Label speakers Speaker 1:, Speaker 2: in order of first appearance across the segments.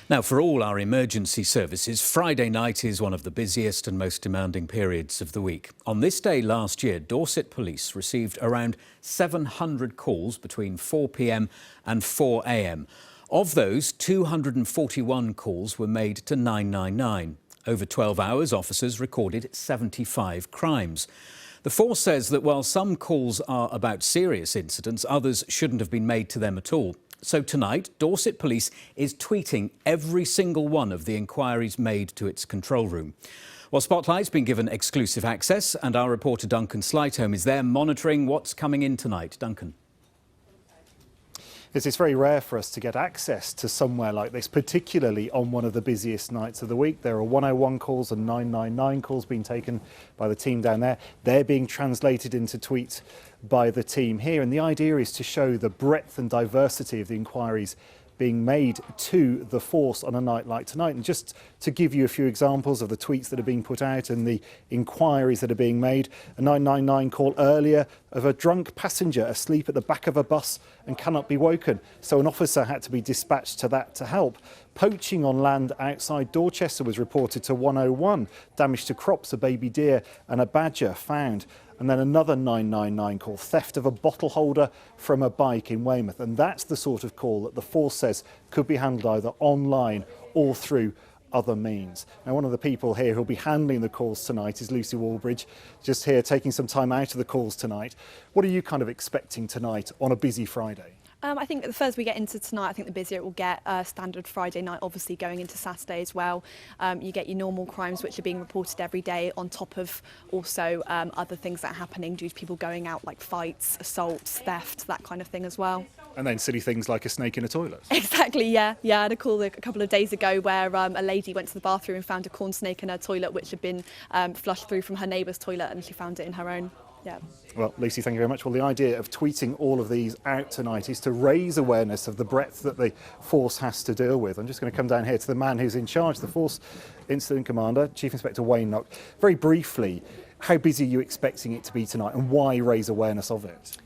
Speaker 1: Now, for all our emergency services, Friday night is one of the busiest and most demanding periods of the week. On this day last year, Dorset Police received around 700 calls between 4 p.m. and 4 a.m. Of those, 241 calls were made to 999. Over 12 hours, officers recorded 75 crimes. The force says that while some calls are about serious incidents, others shouldn't have been made to them at all. So tonight, Dorset Police is tweeting every single one of the inquiries made to its control room. Well, Spotlight's been given exclusive access, and our reporter Duncan Slightholme is there monitoring what's coming in tonight. Duncan.
Speaker 2: It's very rare for us to get access to somewhere like this, particularly on one of the busiest nights of the week. There are 101 calls and 999 calls being taken by the team down there. They're being translated into tweets by the team here. And the idea is to show the breadth and diversity of the inquiries being made to the force on a night like tonight. And just to give you a few examples of the tweets that are being put out and the inquiries that are being made, a 999 call earlier of a drunk passenger asleep at the back of a bus and cannot be woken. So an officer had to be dispatched to that to help. Poaching on land outside Dorchester was reported to 101. Damage to crops, a baby deer and a badger found. And then another 999 call, theft of a bottle holder from a bike in Weymouth. And that's the sort of call that the force says could be handled either online or through other means. Now, one of the people here who'll be handling the calls tonight is Lucy Wallbridge, just here taking some time out of the calls tonight. What are you kind of expecting tonight on a busy Friday?
Speaker 3: I think the further we get into tonight, I think the busier it will get. Standard Friday night, obviously going into Saturday as well. You get your normal crimes which are being reported every day, on top of also other things that are happening due to people going out, like fights, assaults, theft, that kind of thing as well.
Speaker 2: And then silly things like a snake in a toilet.
Speaker 3: Exactly, yeah. I had a call a couple of days ago where a lady went to the bathroom and found a corn snake in her toilet which had been flushed through from her neighbour's toilet, and she found it in her own. Yeah. Well,
Speaker 2: Lucy, thank you very much. Well, the idea of tweeting all of these out tonight is to raise awareness of the breadth that the force has to deal with. I'm just going to come down here to the man who's in charge, the Force Incident Commander, Chief Inspector Wayne Nock. Very briefly, how busy are you expecting it to be tonight, and why raise awareness of it?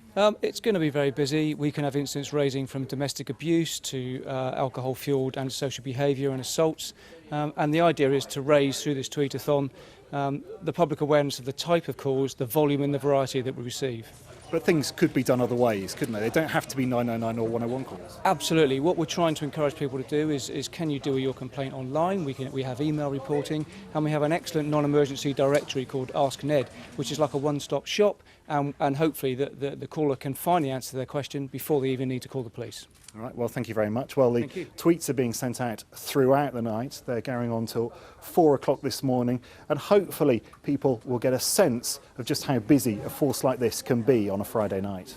Speaker 4: It's going to be very busy. We can have incidents ranging from domestic abuse to alcohol-fuelled antisocial behaviour and assaults. And the idea is to raise, through this tweetathon, the public awareness of the type of calls, the volume and the variety that we receive.
Speaker 2: But things could be done other ways, couldn't they? They don't have to be 999 or 101 calls.
Speaker 4: Absolutely. What we're trying to encourage people to do is can you do your complaint online? We have email reporting, and we have an excellent non-emergency directory called Ask Ned, which is like a one-stop shop, and hopefully the caller can find the answer to their question before they even need to call the police.
Speaker 2: All right, well, thank you very much. Well, the tweets are being sent out throughout the night. They're going on till 4 o'clock this morning, and hopefully people will get a sense of just how busy a force like this can be on a Friday night.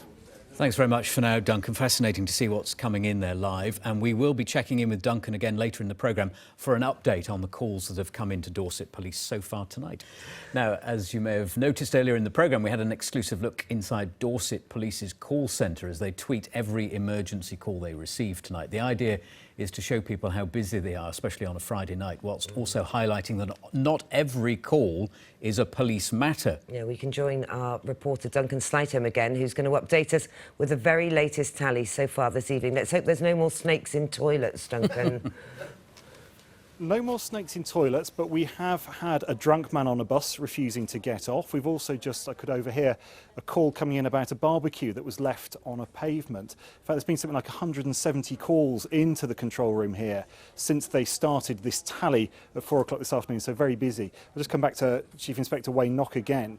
Speaker 1: Thanks very much for now, Duncan. Fascinating to see what's coming in there live. And we will be checking in with Duncan again later in the programme for an update on the calls that have come into Dorset Police so far tonight. Now, as you may have noticed earlier in the programme, we had an exclusive look inside Dorset Police's call centre as they tweet every emergency call they receive tonight. The idea is to show people how busy they are, especially on a Friday night, whilst also highlighting that not every call is a police matter.
Speaker 5: Yeah, we can join our reporter Duncan Slightholme again, who's going to update us with the very latest tally so far this evening. Let's hope there's no more snakes in toilets, Duncan.
Speaker 2: No more snakes in toilets, but we have had a drunk man on a bus refusing to get off. We've also I could overhear a call coming in about a barbecue that was left on a pavement. In fact, there's been something like 170 calls into the control room here since they started this tally at 4 o'clock this afternoon, so very busy. I'll just come back to Chief Inspector Wayne Nock again.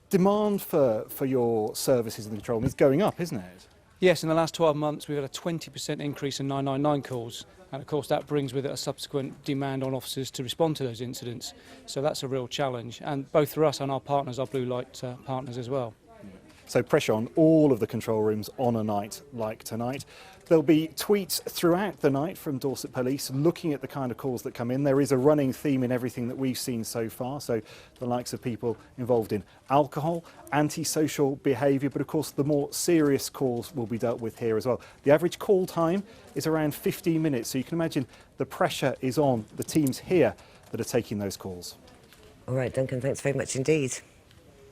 Speaker 2: Demand for your services in the control room is going up, isn't it?
Speaker 4: Yes, in the last 12 months we've had a 20% increase in 999 calls, and of course that brings with it a subsequent demand on officers to respond to those incidents. So that's a real challenge, and both for us and our partners, our blue light partners as well.
Speaker 2: So pressure on all of the control rooms on a night like tonight. There'll be tweets throughout the night from Dorset Police looking at the kind of calls that come in. There is a running theme in everything that we've seen so far. So the likes of people involved in alcohol, antisocial behaviour, but of course the more serious calls will be dealt with here as well. The average call time is around 15 minutes. So you can imagine the pressure is on the teams here that are taking those calls.
Speaker 5: All right, Duncan, thanks very much indeed.